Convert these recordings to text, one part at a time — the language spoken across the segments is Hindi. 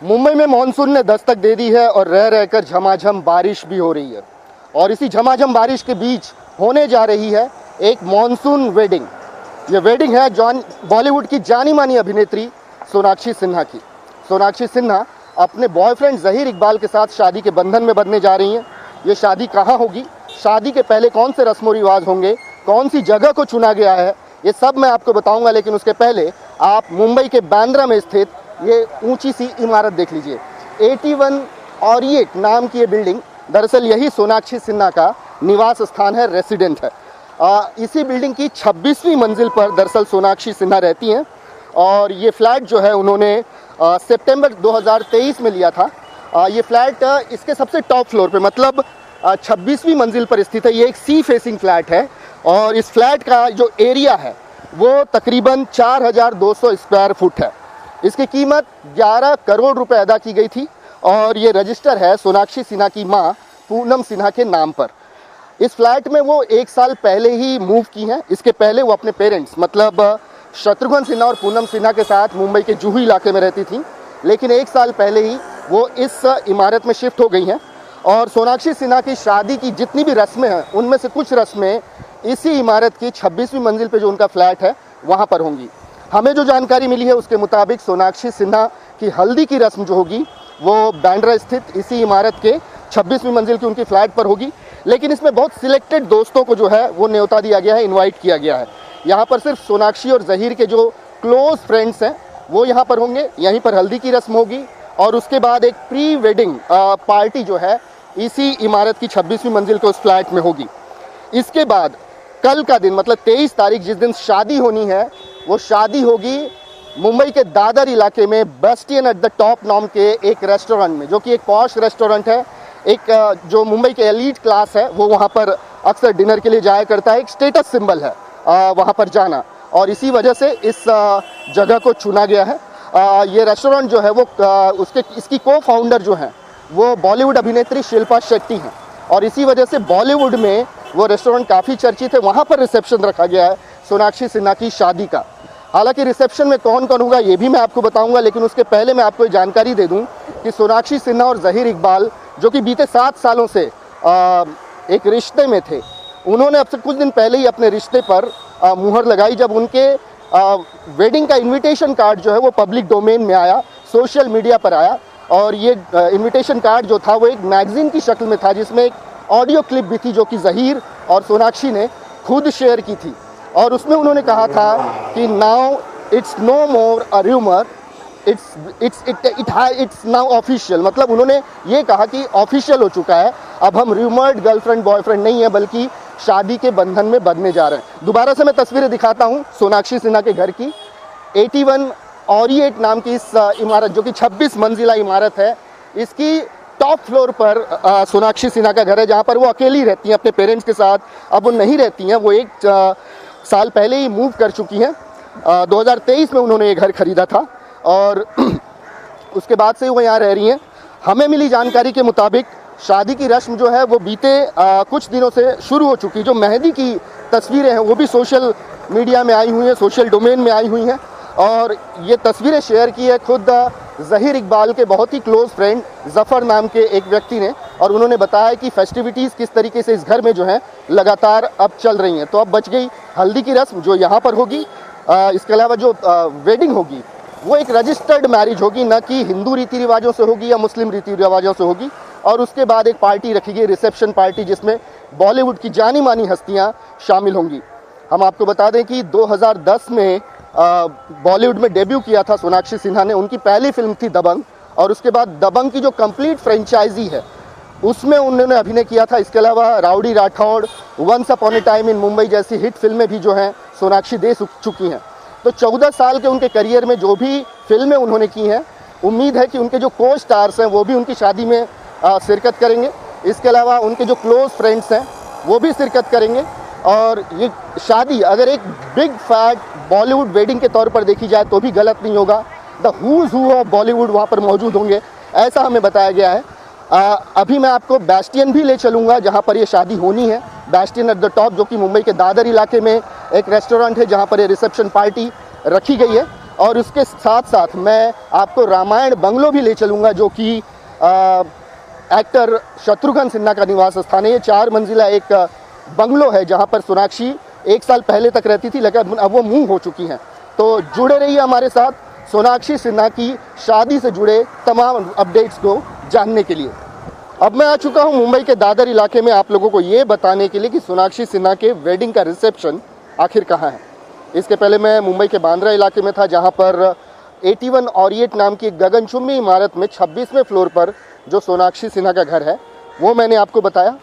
मुंबई में मानसून ने दस्तक दे दी है और रह रहकर झमाझम बारिश भी हो रही है। और इसी झमाझम बारिश के बीच होने जा रही है एक मानसून वेडिंग। ये वेडिंग है बॉलीवुड की जानी मानी अभिनेत्री सोनाक्षी सिन्हा की। सोनाक्षी सिन्हा अपने बॉयफ्रेंड ज़हीर इकबाल के साथ शादी के बंधन में बंधने जा रही हैं। ये शादी कहाँ होगी, शादी के पहले कौन से रस्म व रिवाज होंगे, कौन सी जगह को चुना गया है, ये सब मैं आपको बताऊंगा। लेकिन उसके पहले आप मुंबई के बांद्रा में स्थित ये ऊंची सी इमारत देख लीजिए। 81 ऑरिएट नाम की ये बिल्डिंग, दरअसल यही सोनाक्षी सिन्हा का निवास स्थान है, रेसिडेंट है। इसी बिल्डिंग की 26वीं मंजिल पर दरअसल सोनाक्षी सिन्हा रहती हैं। और ये फ्लैट जो है उन्होंने सितंबर 2023 में लिया था। ये फ्लैट इसके सबसे टॉप फ्लोर पे, मतलब 26वीं मंजिल पर स्थित है। ये एक सी फेसिंग फ्लैट है और इस फ्लैट का जो एरिया है वो तकरीबन 4200 स्क्वायर फुट है। इसकी कीमत 11 करोड़ रुपए अदा की गई थी और ये रजिस्टर है सोनाक्षी सिन्हा की मां पूनम सिन्हा के नाम पर। इस फ्लैट में वो 1 साल पहले ही मूव की हैं। इसके पहले वो अपने पेरेंट्स मतलब शत्रुघ्न सिन्हा और पूनम सिन्हा के साथ मुंबई के जुहू इलाके में रहती थी, लेकिन 1 साल पहले ही वो इस इमारत में शिफ्ट हो गई हैं। और सोनाक्षी सिन्हा की शादी की जितनी भी रस्में हैं उनमें से कुछ रस्में इसी इमारत की 26वीं मंजिल पे जो उनका फ्लैट है वहाँ पर होंगी। हमें जो जानकारी मिली है उसके मुताबिक सोनाक्षी सिन्हा की हल्दी की रस्म जो होगी वो बांद्रा स्थित इसी इमारत के 26वीं मंजिल की उनकी फ्लैट पर होगी। लेकिन इसमें बहुत सिलेक्टेड दोस्तों को जो है वो न्योता दिया गया है, इनवाइट किया गया है। यहाँ पर सिर्फ सोनाक्षी और ज़हीर के जो क्लोज फ्रेंड्स हैं वो यहाँ पर होंगे। यहीं पर हल्दी की रस्म होगी और उसके बाद एक प्री वेडिंग पार्टी जो है इसी इमारत की 26वीं मंजिल के उस फ्लैट में होगी। इसके बाद कल का दिन मतलब 23 तारीख जिस दिन शादी होनी है वो शादी होगी मुंबई के दादर इलाके में बेस्टियन एट द टॉप नाम के एक रेस्टोरेंट में, जो कि एक पॉश रेस्टोरेंट है। एक जो मुंबई के एलीट क्लास है वो वहाँ पर अक्सर डिनर के लिए जाया करता है। एक स्टेटस सिंबल है वहाँ पर जाना और इसी वजह से इस जगह को चुना गया है। ये रेस्टोरेंट जो है वो इसकी को फाउंडर जो हैं वो बॉलीवुड अभिनेत्री शिल्पा शेट्टी हैं और इसी वजह से बॉलीवुड में वो रेस्टोरेंट काफ़ी चर्चित है। वहाँ पर रिसेप्शन रखा गया है सोनाक्षी सिन्हा की शादी का। हालांकि रिसेप्शन में कौन कौन होगा ये भी मैं आपको बताऊंगा, लेकिन उसके पहले मैं आपको ये जानकारी दे दूं कि सोनाक्षी सिन्हा और ज़हीर इकबाल जो कि बीते 7 सालों से एक रिश्ते में थे, उन्होंने अब से कुछ दिन पहले ही अपने रिश्ते पर मुहर लगाई जब उनके वेडिंग का इन्विटेशन कार्ड जो है वो पब्लिक डोमेन में आया, सोशल मीडिया पर आया। और ये इन्विटेशन कार्ड जो था वो एक मैगजीन की शक्ल में था जिसमें एक ऑडियो क्लिप भी थी जो कि ज़हीर और सोनाक्षी ने खुद शेयर की थी। और उसमें उन्होंने कहा था कि now it's no more a rumour, it's now official. मतलब उन्होंने ये कहा कि ऑफिशियल हो चुका है, अब हम र्यूमर्ड गर्लफ्रेंड बॉयफ्रेंड नहीं है बल्कि शादी के बंधन में बंधने जा रहे हैं। दोबारा से मैं तस्वीरें दिखाता हूँ सोनाक्षी सिन्हा के घर की। 81 ऑरिएट नाम की इस इमारत जो कि 26 मंजिला इमारत है, इसकी टॉप फ्लोर पर सोनाक्षी सिन्हा का घर है जहाँ पर वो अकेली रहती हैं अपने पेरेंट्स के साथ। अब वो नहीं रहती हैं, वो 1 साल पहले ही मूव कर चुकी हैं। 2023 में उन्होंने ये घर खरीदा था और उसके बाद से वो यहाँ रह रही हैं। हमें मिली जानकारी के मुताबिक शादी की रस्म जो है वो बीते कुछ दिनों से शुरू हो चुकी। जो मेहंदी की तस्वीरें हैं वो भी सोशल मीडिया में आई हुई हैं, सोशल डोमेन में आई हुई हैं और ये तस्वीरें शेयर की है खुद ज़हीर इकबाल के बहुत ही क्लोज फ्रेंड ज़फ़र नाम के एक व्यक्ति ने। और उन्होंने बताया कि फेस्टिविटीज़ किस तरीके से इस घर में जो है लगातार अब चल रही हैं। तो अब बच गई हल्दी की रस्म जो यहाँ पर होगी। इसके अलावा जो वेडिंग होगी वो एक रजिस्टर्ड मैरिज होगी, न कि हिंदू रीति रिवाजों से होगी या मुस्लिम रीति रिवाजों से होगी। और उसके बाद एक पार्टी रखी गई, रिसेप्शन पार्टी, जिसमें बॉलीवुड की जानी मानी हस्तियाँ शामिल होंगी। हम आपको बता दें कि 2010 में बॉलीवुड में डेब्यू किया था सोनाक्षी सिन्हा ने। उनकी पहली फिल्म थी दबंग और उसके बाद दबंग की जो कंप्लीट फ्रेंचाइजी है उसमें उन्होंने अभिनय किया था। इसके अलावा rowdy Rathore, once upon a time in Mumbai hit हिट फिल्में भी जो हैं सोनाक्षी दे चुकी हैं। तो 14 साल के उनके करियर में जो भी फिल्में उन्होंने की हैं, उम्मीद है कि उनके जो को स्टार्स हैं वो भी उनकी शादी में शिरकत करेंगे। इसके अलावा उनके जो क्लोज फ्रेंड्स हैं वो भी शिरकत करेंगे। और ये शादी अगर एक बिग फैट बॉलीवुड वेडिंग के तौर पर देखी जाए तो भी गलत नहीं होगा। The who's who of Bollywood वहाँ पर मौजूद होंगे, ऐसा हमें बताया गया है। अभी मैं आपको बेस्टियन भी ले चलूँगा जहाँ पर ये शादी होनी है। बेस्टियन एट द टॉप जो कि मुंबई के दादर इलाके में एक रेस्टोरेंट है जहाँ पर ये रिसेप्शन पार्टी रखी गई है। और उसके साथ साथ मैं आपको रामायण बंगलो भी ले चलूँगा, जो कि एक्टर शत्रुघ्न सिन्हा का निवास स्थान है। ये 4 मंजिला एक बंगलो है जहाँ पर सोनाक्षी 1 साल पहले तक रहती थी, लेकिन अब वो मूव हो चुकी हैं। तो जुड़े रहिए हमारे साथ सोनाक्षी सिन्हा की शादी से जुड़े तमाम अपडेट्स को जानने के लिए। अब मैं आ चुका हूँ मुंबई के दादर इलाके में, आप लोगों को ये बताने के लिए कि सोनाक्षी सिन्हा के वेडिंग का रिसेप्शन आखिर कहाँ है। इसके पहले मैं मुंबई के बांद्रा इलाके में था, जहाँ पर 81 ऑरिएट नाम की एक गगनचुंबी इमारत में 26वें फ्लोर पर जो सोनाक्षी सिन्हा का घर है वो मैंने आपको बताया।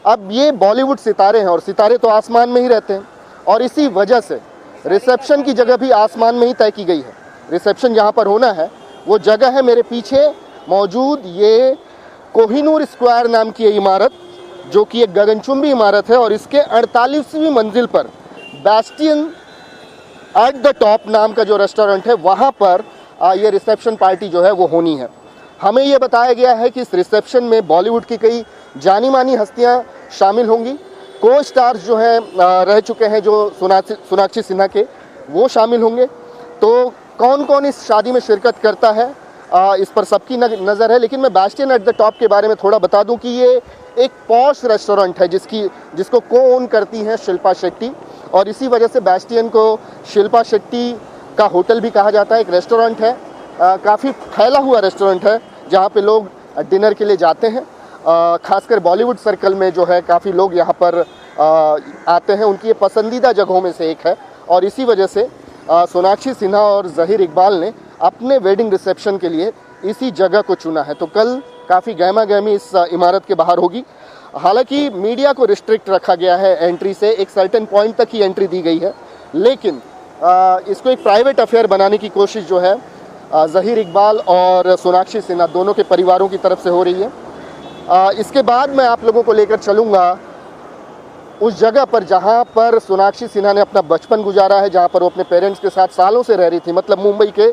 अब ये बॉलीवुड सितारे हैं और सितारे तो आसमान में ही रहते हैं, और इसी वजह से रिसेप्शन की जगह भी आसमान में ही तय की गई है। रिसेप्शन जहाँ पर होना है वो जगह है मेरे पीछे मौजूद ये कोहिनूर स्क्वायर नाम की ये इमारत, जो कि एक गगनचुंबी इमारत है, और इसके 48वीं मंजिल पर बैस्टियन एट द टॉप नाम का जो रेस्टोरेंट है वहाँ पर ये रिसेप्शन पार्टी जो है वो होनी है। हमें ये बताया गया है कि इस रिसेप्शन में बॉलीवुड की कई जानी मानी हस्तियाँ शामिल होंगी। को स्टार्स जो हैं रह चुके हैं जो सोनाक्षी सिन्हा के, वो शामिल होंगे। तो कौन कौन इस शादी में शिरकत करता है इस पर सबकी नज़र है। लेकिन मैं बैस्टियन एट द टॉप के बारे में थोड़ा बता दूं कि ये एक पॉश रेस्टोरेंट है जिसको को ओन करती हैं शिल्पा शेट्टी, और इसी वजह से बैस्टियन को शिल्पा शेट्टी का होटल भी कहा जाता है। एक रेस्टोरेंट है, काफ़ी फैला हुआ रेस्टोरेंट है जहाँ पे लोग डिनर के लिए जाते हैं। खासकर बॉलीवुड सर्कल में जो है काफ़ी लोग यहाँ पर आते हैं, उनकी ये पसंदीदा जगहों में से एक है। और इसी वजह से सोनाक्षी सिन्हा और ज़हीर इकबाल ने अपने वेडिंग रिसेप्शन के लिए इसी जगह को चुना है। तो कल काफ़ी गहमा गहमी इस इमारत के बाहर होगी। हालांकि मीडिया को रिस्ट्रिक्ट रखा गया है एंट्री से, एक सर्टेन पॉइंट तक ही एंट्री दी गई है, लेकिन इसको एक प्राइवेट अफेयर बनाने की कोशिश जो है ज़हीर इकबाल और सोनाक्षी सिन्हा दोनों के परिवारों की तरफ से हो रही है। इसके बाद मैं आप लोगों को लेकर चलूँगा उस जगह पर जहाँ पर सोनाक्षी सिन्हा ने अपना बचपन गुजारा है, जहाँ पर वो अपने पेरेंट्स के साथ सालों से रह रही थी, मतलब मुंबई के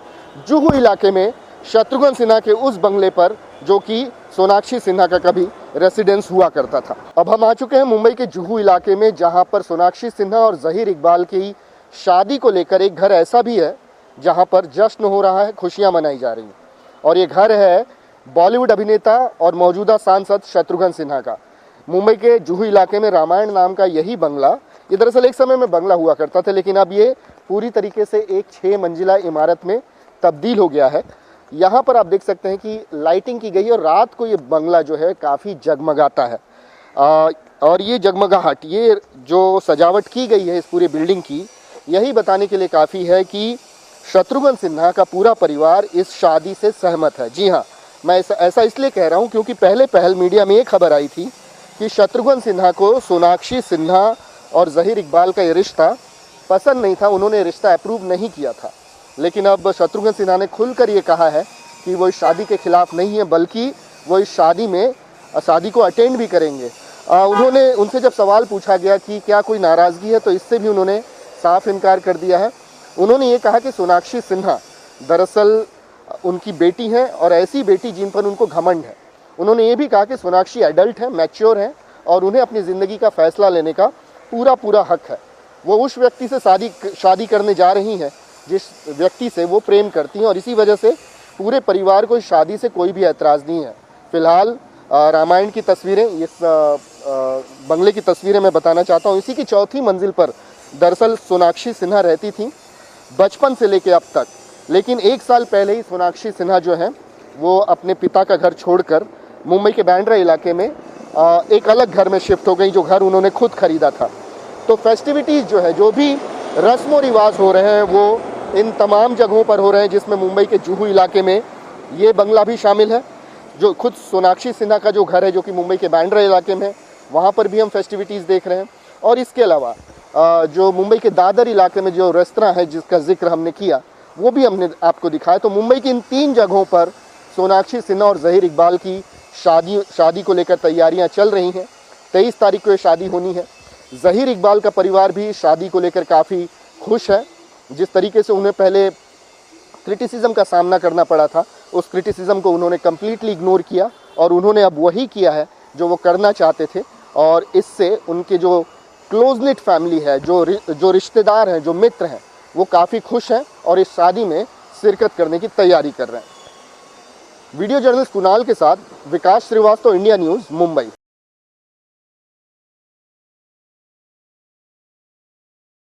जुहू इलाके में शत्रुघ्न सिन्हा के उस बंगले पर जो कि सोनाक्षी सिन्हा का कभी रेसिडेंस हुआ करता था। अब हम आ चुके हैं मुंबई के जुहू इलाके में, जहाँ पर सोनाक्षी सिन्हा और ज़हीर इकबाल की शादी को लेकर एक घर ऐसा भी है जहाँ पर जश्न हो रहा है, खुशियाँ मनाई जा रही हैं। और ये घर है बॉलीवुड अभिनेता और मौजूदा सांसद शत्रुघ्न सिन्हा का। मुंबई के जुहू इलाके में रामायण नाम का यही बंगला, ये दरअसल एक समय में बंगला हुआ करता था, लेकिन अब ये पूरी तरीके से एक 6 मंजिला इमारत में तब्दील हो गया है। यहाँ पर आप देख सकते हैं कि लाइटिंग की गई है और रात को ये बंगला जो है काफ़ी जगमगाता है। और ये जगमगाहट, ये जो सजावट की गई है इस पूरी बिल्डिंग की, यही बताने के लिए काफ़ी है कि शत्रुघ्न सिन्हा का पूरा परिवार इस शादी से सहमत है। जी हाँ, मैं ऐसा इसलिए कह रहा हूँ क्योंकि पहल मीडिया में ये खबर आई थी कि शत्रुघ्न सिन्हा को सोनाक्षी सिन्हा और ज़हीर इकबाल का ये रिश्ता पसंद नहीं था, उन्होंने रिश्ता अप्रूव नहीं किया था। लेकिन अब शत्रुघ्न सिन्हा ने खुलकर ये कहा है कि वो इस शादी के खिलाफ नहीं है, बल्कि वो इस शादी को अटेंड भी करेंगे। उनसे जब सवाल पूछा गया कि क्या कोई नाराज़गी है, तो इससे भी उन्होंने साफ इनकार कर दिया है। उन्होंने ये कहा कि सोनाक्षी सिन्हा दरअसल उनकी बेटी हैं और ऐसी बेटी जिन पर उनको घमंड है। उन्होंने ये भी कहा कि सोनाक्षी एडल्ट हैं, मैच्योर हैं और उन्हें अपनी ज़िंदगी का फैसला लेने का पूरा हक है। वो उस व्यक्ति से शादी करने जा रही हैं जिस व्यक्ति से वो प्रेम करती हैं, और इसी वजह से पूरे परिवार को इस शादी से कोई भी ऐतराज़ नहीं है। फ़िलहाल रामायण की तस्वीरें, इस बंगले की तस्वीरें मैं बताना चाहता हूँ। इसी की 4थी मंजिल पर दरअसल सोनाक्षी सिन्हा रहती थी बचपन से लेकर अब तक, लेकिन 1 साल पहले ही सोनाक्षी सिन्हा जो है वो अपने पिता का घर छोड़कर मुंबई के बांद्रा इलाके में एक अलग घर में शिफ्ट हो गई, जो घर उन्होंने खुद खरीदा था। तो फेस्टिविटीज़ जो है, जो भी रस्म व रिवाज हो रहे हैं, वो इन तमाम जगहों पर हो रहे हैं, जिसमें मुंबई के जुहू इलाके में ये बंगला भी शामिल है। जो खुद सोनाक्षी सिन्हा का जो घर है, जो कि मुंबई के बांद्रा इलाके में, वहाँ पर भी हम फेस्टिविटीज़ देख रहे हैं। और इसके अलावा जो मुंबई के दादर इलाके में जो रेस्तरां है जिसका जिक्र हमने किया, वो भी हमने आपको दिखाया। तो मुंबई की इन 3 जगहों पर सोनाक्षी सिन्हा और ज़हीर इकबाल की शादी को लेकर तैयारियां चल रही हैं। 23 तारीख को ये शादी होनी है। ज़हीर इकबाल का परिवार भी शादी को लेकर काफ़ी खुश है। जिस तरीके से उन्हें पहले क्रिटिसिज्म का सामना करना पड़ा था, उस क्रिटिसिज्म को उन्होंने कम्प्लीटली इग्नोर किया और उन्होंने अब वही किया है जो वो करना चाहते थे। और इससे उनके जो क्लोज निट फैमिली है, जो रिश्तेदार हैं, जो मित्र हैं, वो काफ़ी खुश हैं और इस शादी में शिरकत करने की तैयारी कर रहे हैं। वीडियो जर्नलिस्ट कुणाल के साथ विकास श्रीवास्तव, इंडिया न्यूज़, मुंबई।